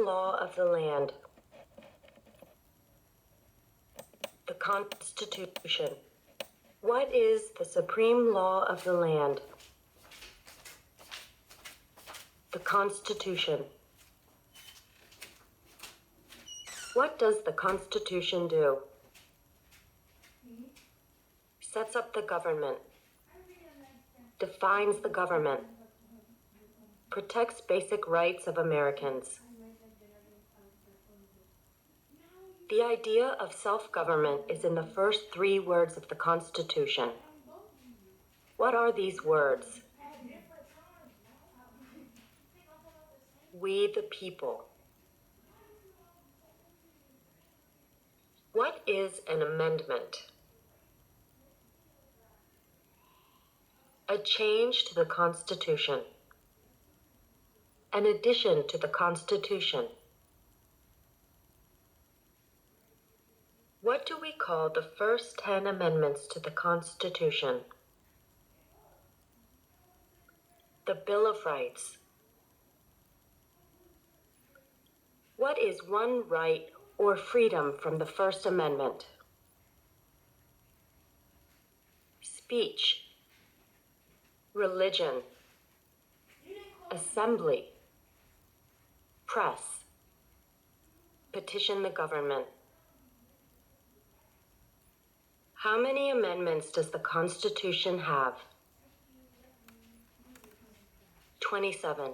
law of the land. The Constitution. What is the supreme law of the land? The Constitution. What does the Constitution do? Sets up the government. Defines the government. Protects basic rights of Americans. The idea of self-government is in the first 3 words of the Constitution. What are these words? We the people. What is an amendment? A change to the Constitution. An addition to the Constitution. What do we call the first 10 amendments to the Constitution? The Bill of Rights. What is one right or freedom from the First Amendment? Speech. Religion. Assembly. Press. Petition the government. How many amendments does the Constitution have? 27.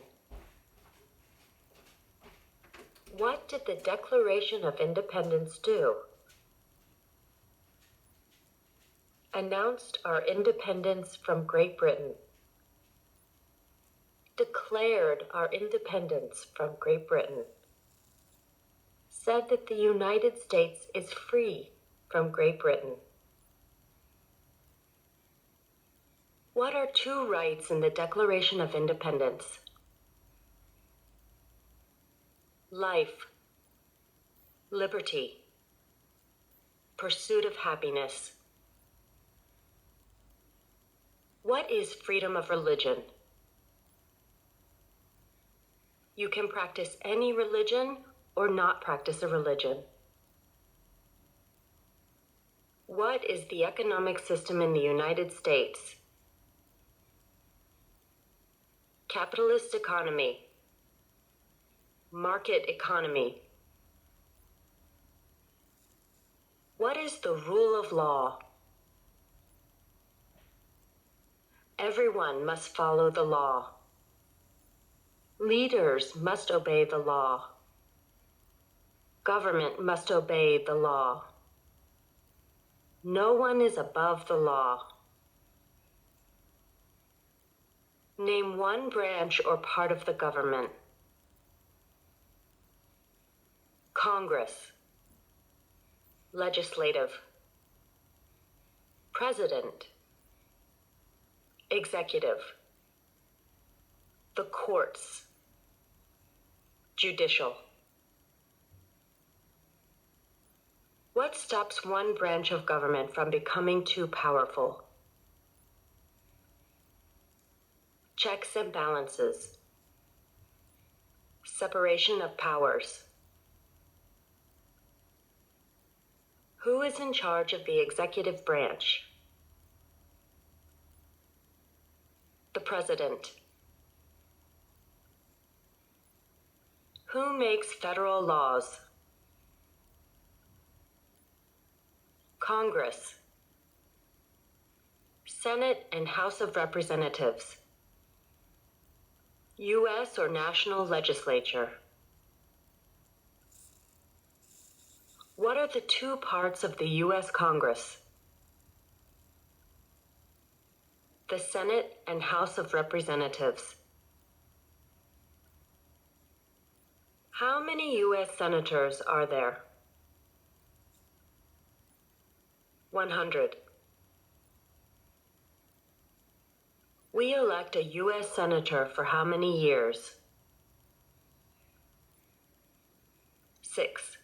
What did the Declaration of Independence do? Announced our independence from Great Britain. Declared our independence from Great Britain. Said that the United States is free from Great Britin. What are 2 rights in the Declaration of Independence? Life, liberty, pursuit of happiness. What is freedom of religion? You can practice any religion or not practice a religion. What is the economic system in the United States? Capitalist economy. Market economy. What is the rule of law? Everyone must follow the law. Leaders must obey the law. Government must obey the law. No one is above the law. Name one branch or part of the government. Congress. Legislative. President. Executive. The courts. Judicial. What stops one branch of government from becoming too powerful? Checks and balances. Separation of powers. Who is in charge of the executive branch? The President. Who makes federal laws? Congress. Senate and House of Representatives. U.S. or national legislature. What are the 2 parts of the U.S. Congress? The Senate and House of Representatives. How many U.S. senators are there? 100. We elect a U.S. senator for how many years? 6.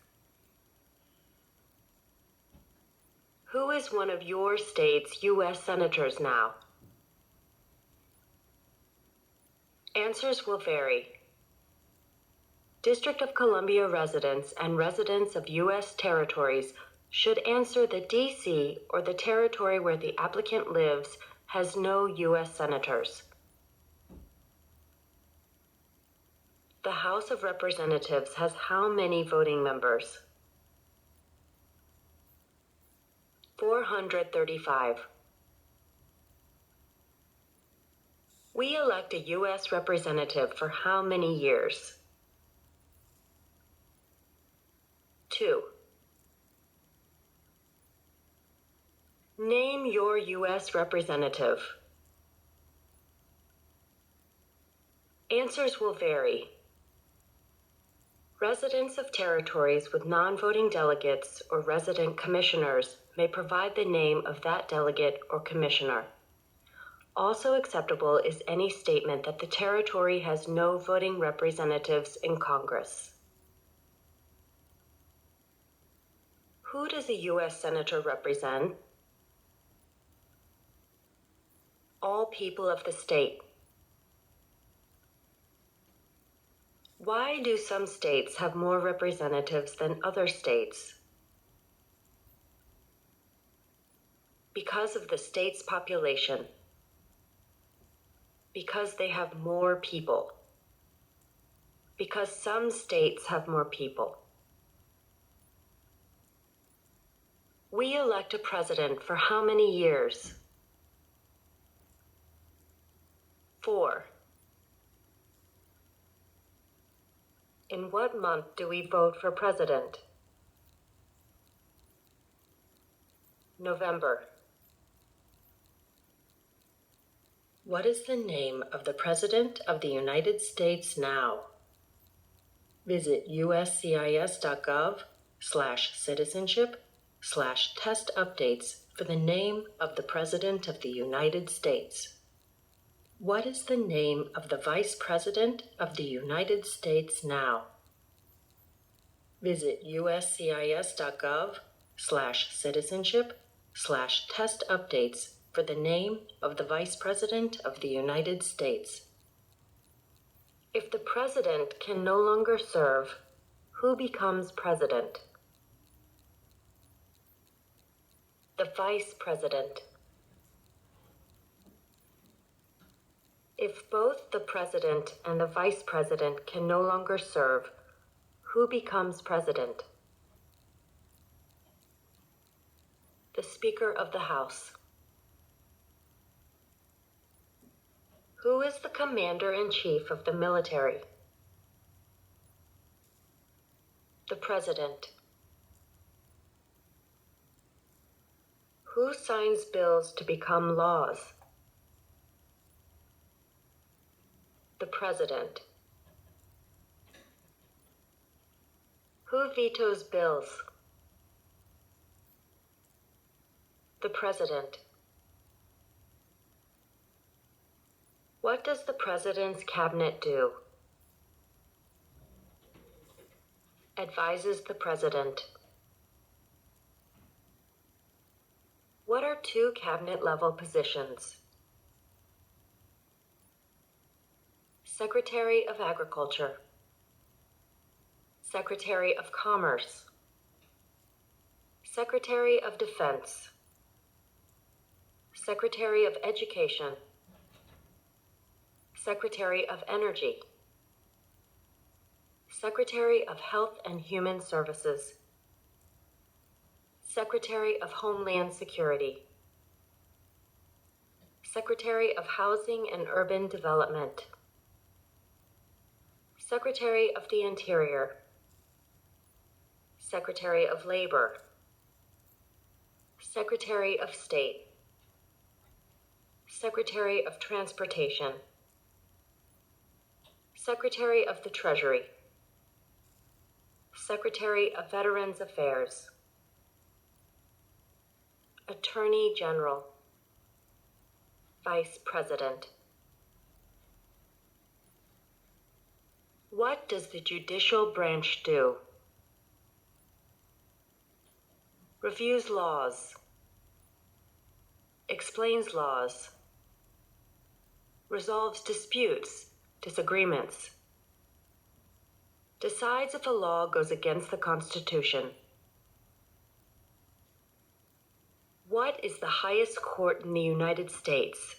Who is one of your state's U.S. senators now? Answers will vary. District of Columbia residents and residents of U.S. territories should answer that D.C. or the territory where the applicant lives has no U.S. senators. The House of Representatives has how many voting members? 435. We elect a U.S. representative for how many years? 2. Name your U.S. representative. Answers will vary. Residents of territories with non-voting delegates or resident commissioners may provide the name of that delegate or commissioner. Also acceptable is any statement that the territory has no voting representatives in Congress. Who does a U.S. Senator represent? All people of the state. Why do some states have more representatives than other states? Because of the state's population. Because they have more people. Because some states have more people. We elect a president for how many years? 4. In what month do we vote for president? November. What is the name of the President of the United States now? Visit uscis.gov/citizenship/test updates for the name of the President of the United States. What is the name of the Vice President of the United States now? Visit uscis.gov/citizenship/test updates for the name of the Vice President of the United States. If the President can no longer serve, who becomes President? The Vice President. If both the President and the Vice President can no longer serve, who becomes President? The Speaker of the House. Who is the Commander-in-Chief of the military? The President. Who signs bills to become laws? The President. Who vetoes bills? The President. What does the President's cabinet do? Advises the President. What are two cabinet-level positions? Secretary of Agriculture, Secretary of Commerce, Secretary of Defense, Secretary of Education, Secretary of Energy, Secretary of Health and Human Services, Secretary of Homeland Security, Secretary of Housing and Urban Development, Secretary of the Interior, Secretary of Labor, Secretary of State, Secretary of Transportation, Secretary of the Treasury, Secretary of Veterans Affairs, Attorney General, Vice President. What does the judicial branch do? Reviews laws, explains laws, resolves disputes, disagreements, Decides if a law goes against the Constitution. What is the highest court in the United States?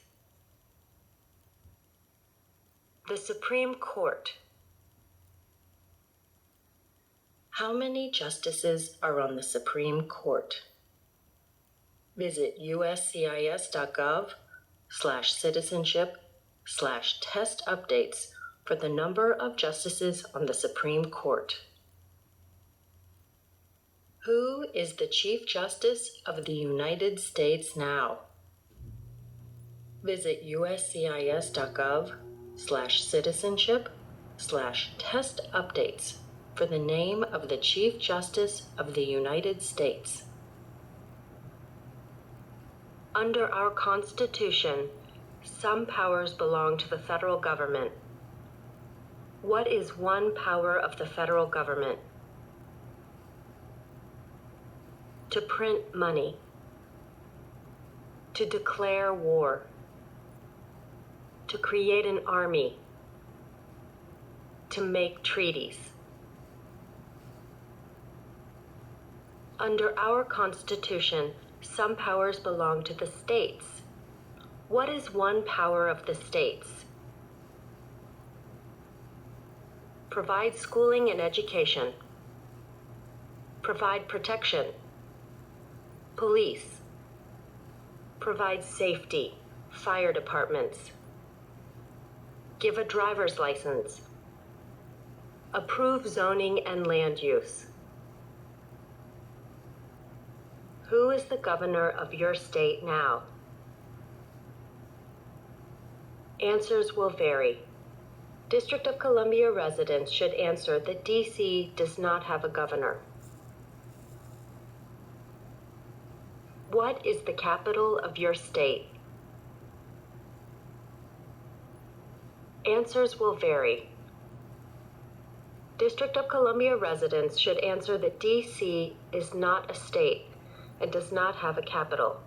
The Supreme Court. How many justices are on the Supreme Court? Visit uscis.gov/citizenship/test updates for the number of justices on the Supreme Court. Who is the Chief Justice of the United States now? Visit uscis.gov/citizenship/test updates for the name of the Chief Justice of the United States. Under our Constitution, some powers belong to the federal government. What is one power of the federal government? To print money. To declare war. To create an army. To make treaties. Under our Constitution, some powers belong to the states. What is one power of the states? Provide schooling and education. Provide protection. Police. Provide safety. Fire departments. Give a driver's license. Approve zoning and land use. Who is the governor of your state now? Answers will vary. District of Columbia residents should answer that D.C. does not have a governor. What is the capital of your state? Answers will vary. District of Columbia residents should answer that D.C. is not a state and does not have a capital.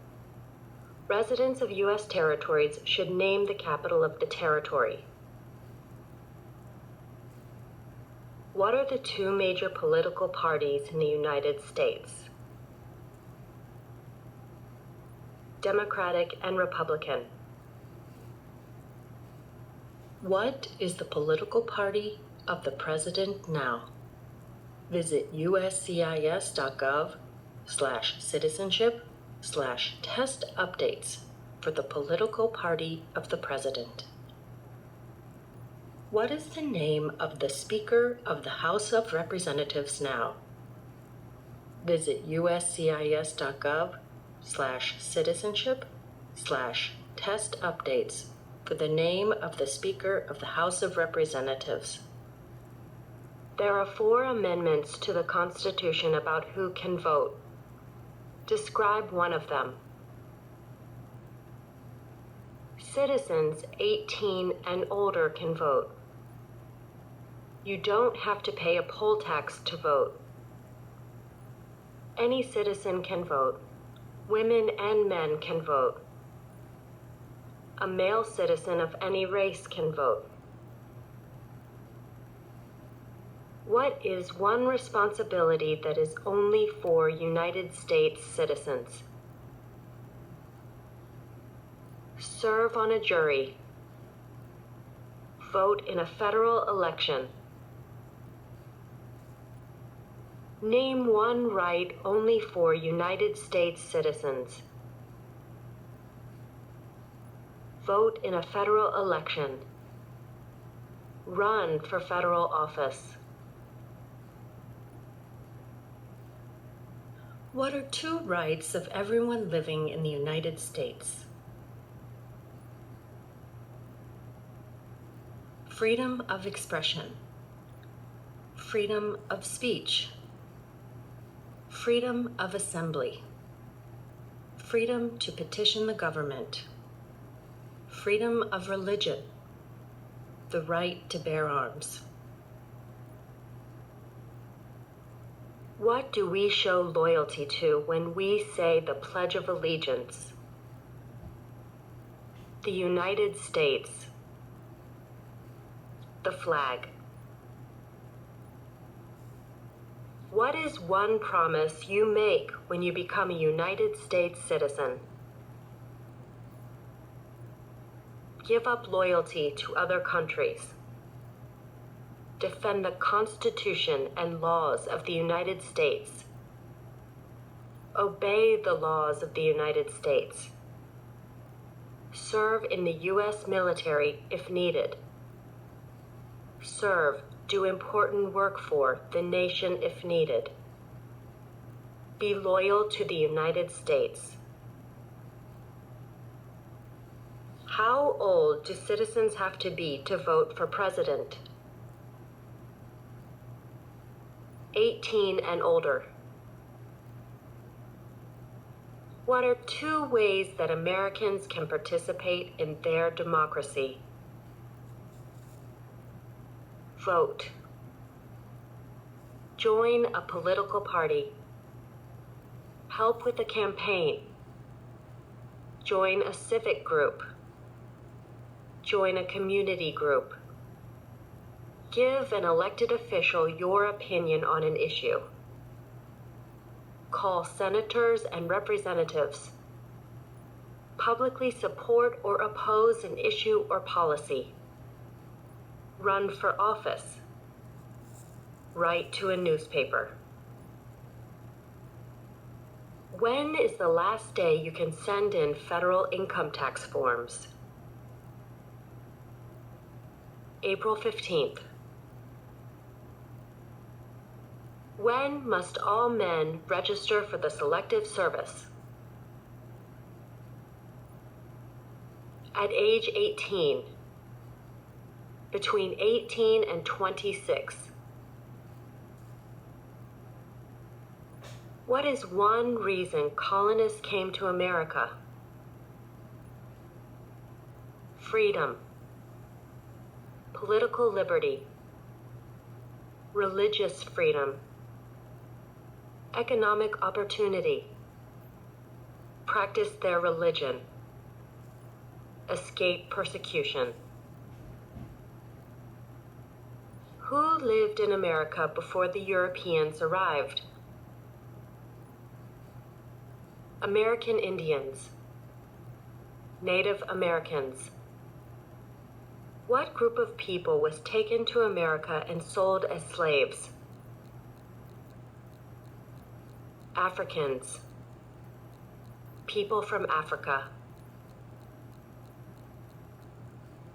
Residents of U.S. territories should name the capital of the territory. What are the two major political parties in the United States? Democratic and Republican. What is the political party of the president now? Visit uscis.gov/citizenship/test updates for the political party of the president. What is the name of the Speaker of the House of Representatives now? Visit uscis.gov/citizenship/test updates for the name of the Speaker of the House of Representatives. There are 4 amendments to the Constitution about who can vote. Describe one of them. Citizens 18 and older can vote. You don't have to pay a poll tax to vote. Any citizen can vote. Women and men can vote. A male citizen of any race can vote. What is one responsibility that is only for United States citizens? Serve on a jury. Vote in a federal election. Name one right only for United States citizens. Vote in a federal election. Run for federal office. What are 2 rights of everyone living in the United States? Freedom of expression. Freedom of speech. Freedom of assembly. Freedom to petition the government. Freedom of religion. The right to bear arms. What do we show loyalty to when we say the Pledge of Allegiance? The United States. The flag. What is one promise you make when you become a United States citizen? Give up loyalty to other countries. Defend the Constitution and laws of the United States. Obey the laws of the United States. Serve in the U.S. military if needed. Serve, do important work for the nation if needed. Be loyal to the United States. How old do citizens have to be to vote for president? 18 and older. What are 2 ways that Americans can participate in their democracy? Vote. Join a political party. Help with a campaign. Join a civic group. Join a community group. Give an elected official your opinion on an issue. Call senators and representatives. Publicly support or oppose an issue or policy. Run for office. Write to a newspaper. When is the last day you can send in federal income tax forms? April 15th. When must all men register for the Selective Service? At age 18. Between 18 and 26. What is one reason colonists came to America? Freedom. Political liberty. Religious freedom. Economic opportunity. Practice their religion. Escape persecution. Who lived in America before the Europeans arrived? American Indians. Native Americans. What group of people was taken to America and sold as slaves? Africans. People from Africa.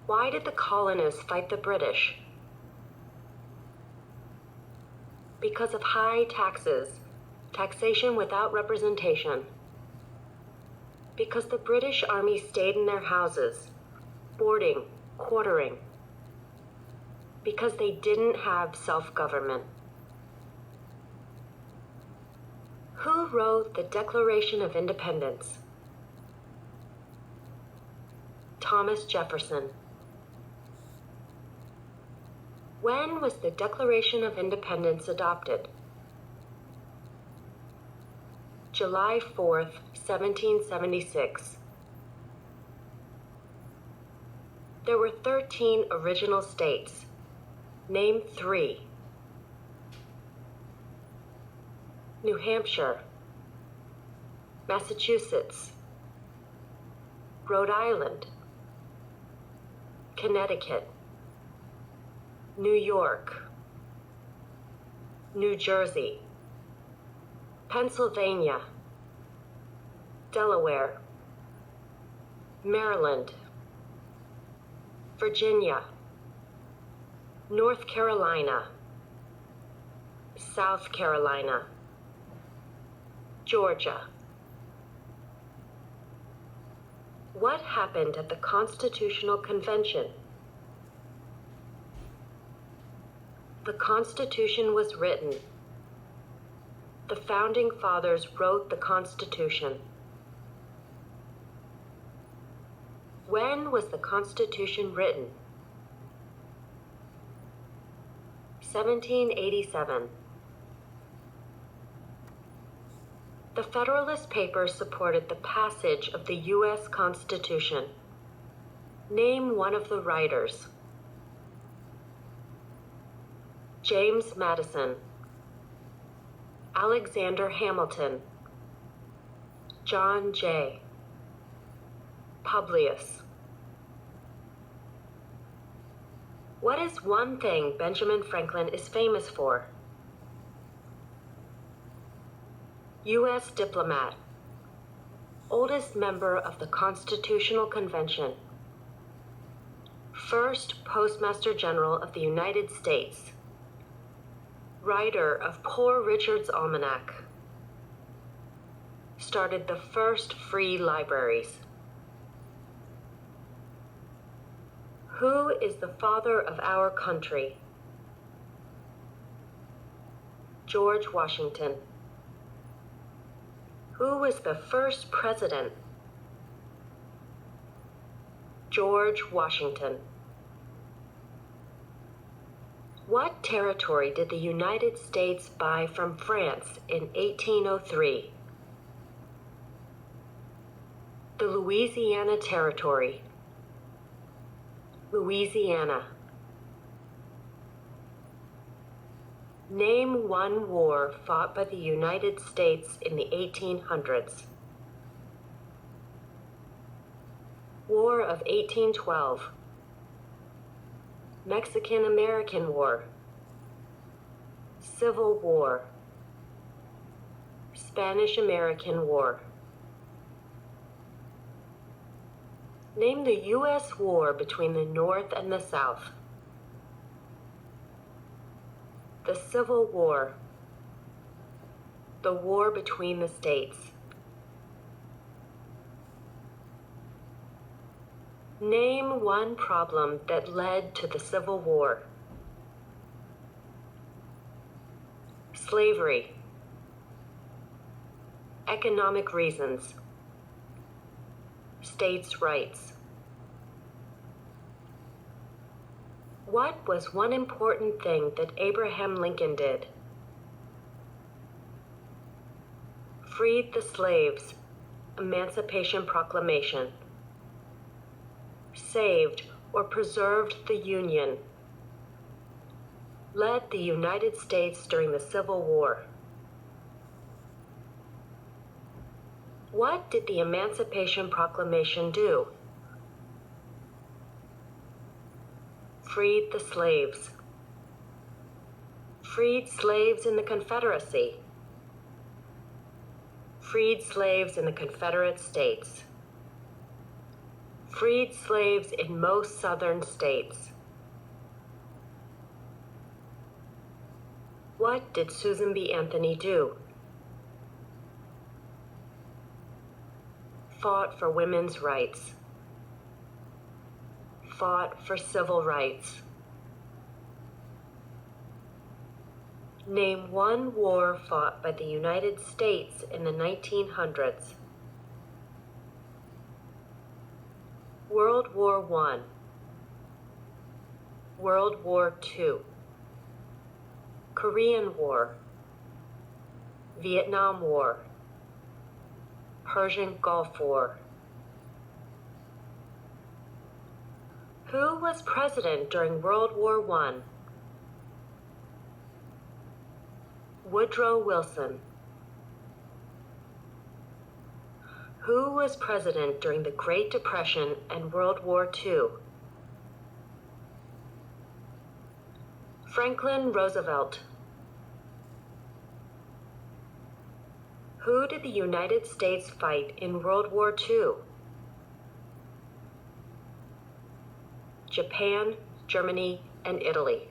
Why did the colonists fight the British? Because of high taxes, taxation without representation. Because the British Army stayed in their houses, boarding, quartering. Because they didn't have self-government. Who wrote the Declaration of Independence? Thomas Jefferson. When was the Declaration of Independence adopted? July 4th, 1776. There were 13 original states. Name 3. New Hampshire, Massachusetts, Rhode Island, Connecticut, New York, New Jersey, Pennsylvania, Delaware, Maryland, Virginia, North Carolina, South Carolina, Georgia. What happened at the Constitutional Convention? The Constitution was written. The Founding Fathers wrote the Constitution. When was the Constitution written? 1787. The Federalist Papers supported the passage of the U.S. Constitution. Name one of the writers. James Madison, Alexander Hamilton, John Jay, Publius. What is one thing Benjamin Franklin is famous for? U.S. diplomat, oldest member of the Constitutional Convention, first Postmaster General of the United States, writer of Poor Richard's Almanac, started the first free libraries. Who is the father of our country? George Washington. Who was the first president? George Washington. What territory did the United States buy from France in 1803? The Louisiana Territory. Louisiana. Name one war fought by the United States in the 1800s. War of 1812. Mexican-American War. Civil War. Spanish-American War. Name the U.S. war between the North and the South. The Civil War. The war between the states. Name one problem that led to the Civil War. Slavery. Economic reasons. States' rights. What was one important thing that Abraham Lincoln did? Freed the slaves. Emancipation Proclamation. Saved or preserved the Union. Led the United States during the Civil War. What did the Emancipation Proclamation do? Freed the slaves. Freed slaves in the Confederacy. Freed slaves in the Confederate States. Freed slaves in most southern states. What did Susan B. Anthony do? Fought for women's rights. Fought for civil rights. Name one war fought by the United States in the 1900s. World War I. World War II. Korean War. Vietnam War. Persian Gulf War. Who was president during World War I? Woodrow Wilson. Who was president during the Great Depression and World War II? Franklin Roosevelt. Who did the United States fight in World War II? Japan, Germany, and Italy.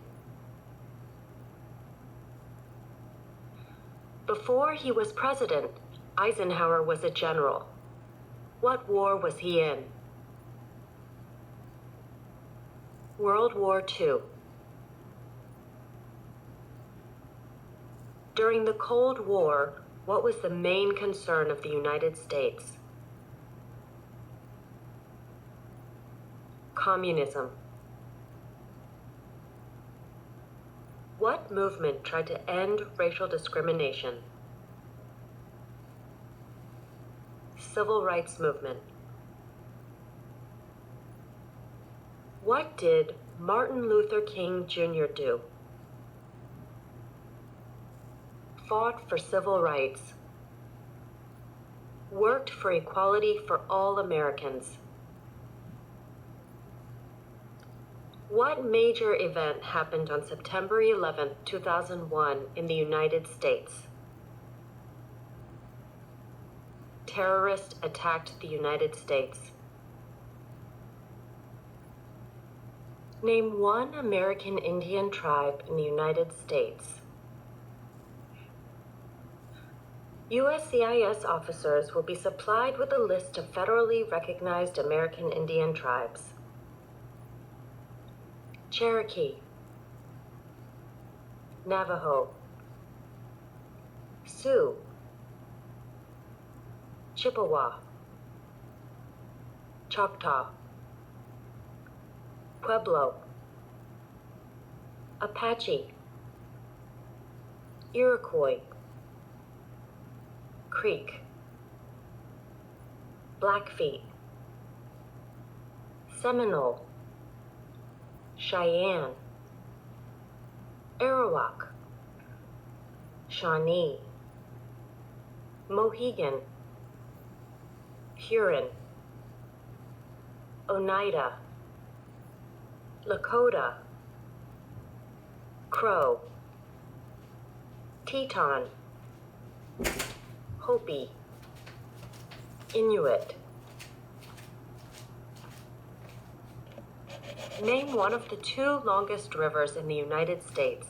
Before he was president, Eisenhower was a general. What war was he in? World War II. During the Cold War, what was the main concern of the United States? Communism. What movement tried to end racial discrimination? Civil rights movement. What did Martin Luther King Jr. do? fought for civil rights, worked for equality for all Americans. What major event happened on September 11, 2001 in the United States? Terrorists attacked the United States. Name one American Indian tribe in the United States. USCIS officers will be supplied with a list of federally recognized American Indian tribes. Cherokee, Navajo, Sioux, Chippewa, Choctaw, Pueblo, Apache, Iroquois, Creek, Blackfeet, Seminole, Cheyenne, Arawak, Shawnee, Mohegan, Huron, Oneida, Lakota, Crow, Teton, Hopi, Inuit. Name one of the two longest rivers in the United States.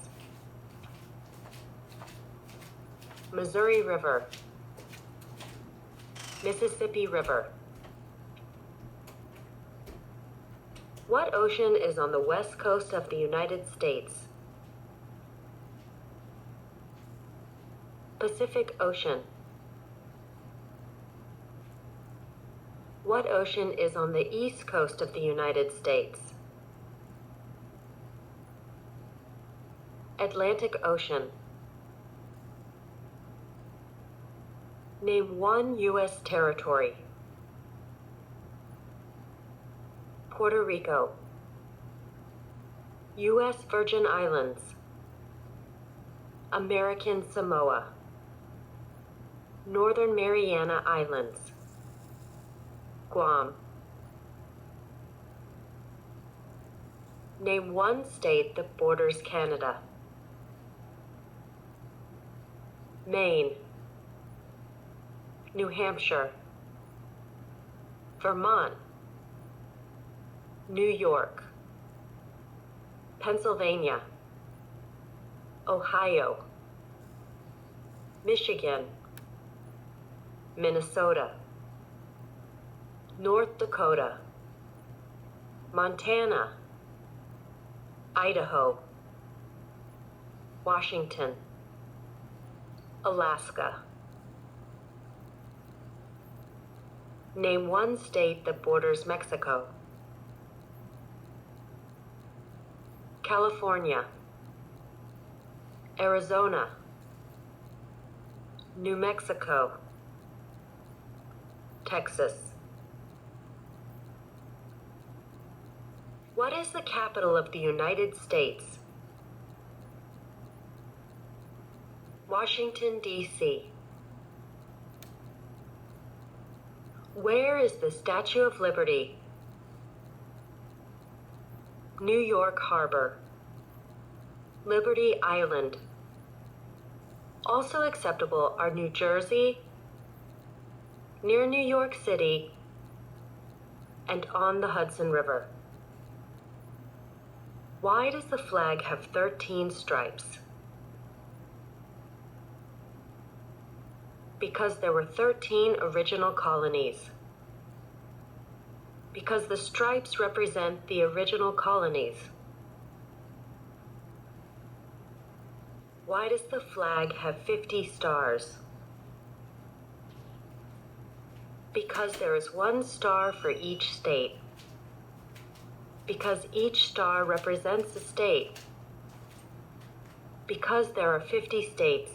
Missouri River, Mississippi River. What ocean is on the west coast of the United States? Pacific Ocean. What ocean is on the east coast of the United States? Atlantic Ocean. Name one U.S. territory. Puerto Rico, U.S. Virgin Islands, American Samoa, Northern Mariana Islands, Guam. Name one state that borders Canada. Maine, New Hampshire, Vermont, New York, Pennsylvania, Ohio, Michigan, Minnesota, North Dakota, Montana, Idaho, Washington, Alaska. Name one state that borders Mexico. California, Arizona, New Mexico, Texas. What is the capital of the United States? Washington, D.C. Where is the Statue of Liberty? New York Harbor, Liberty Island. Also acceptable are New Jersey, near New York City, and on the Hudson River. Why does the flag have 13 stripes? Because there were 13 original colonies. Because the stripes represent the original colonies. Why does the flag have 50 stars? Because there is one star for each state. Because each star represents a state. Because there are 50 states.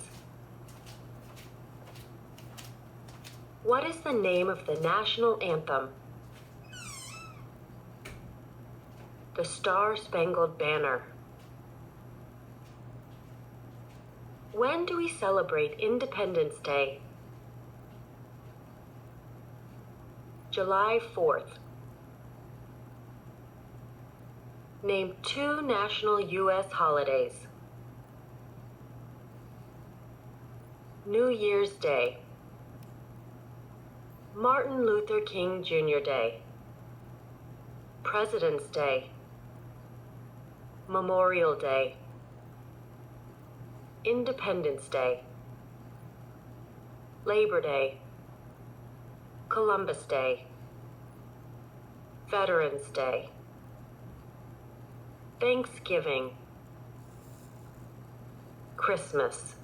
What is the name of the national anthem? The Star-Spangled Banner. When do we celebrate Independence Day? July 4th. Name 2 national U.S. holidays. New Year's Day. Martin Luther King Jr. Day. President's Day. Memorial Day. Independence Day. Labor Day. Columbus Day. Veterans Day. Thanksgiving. Christmas.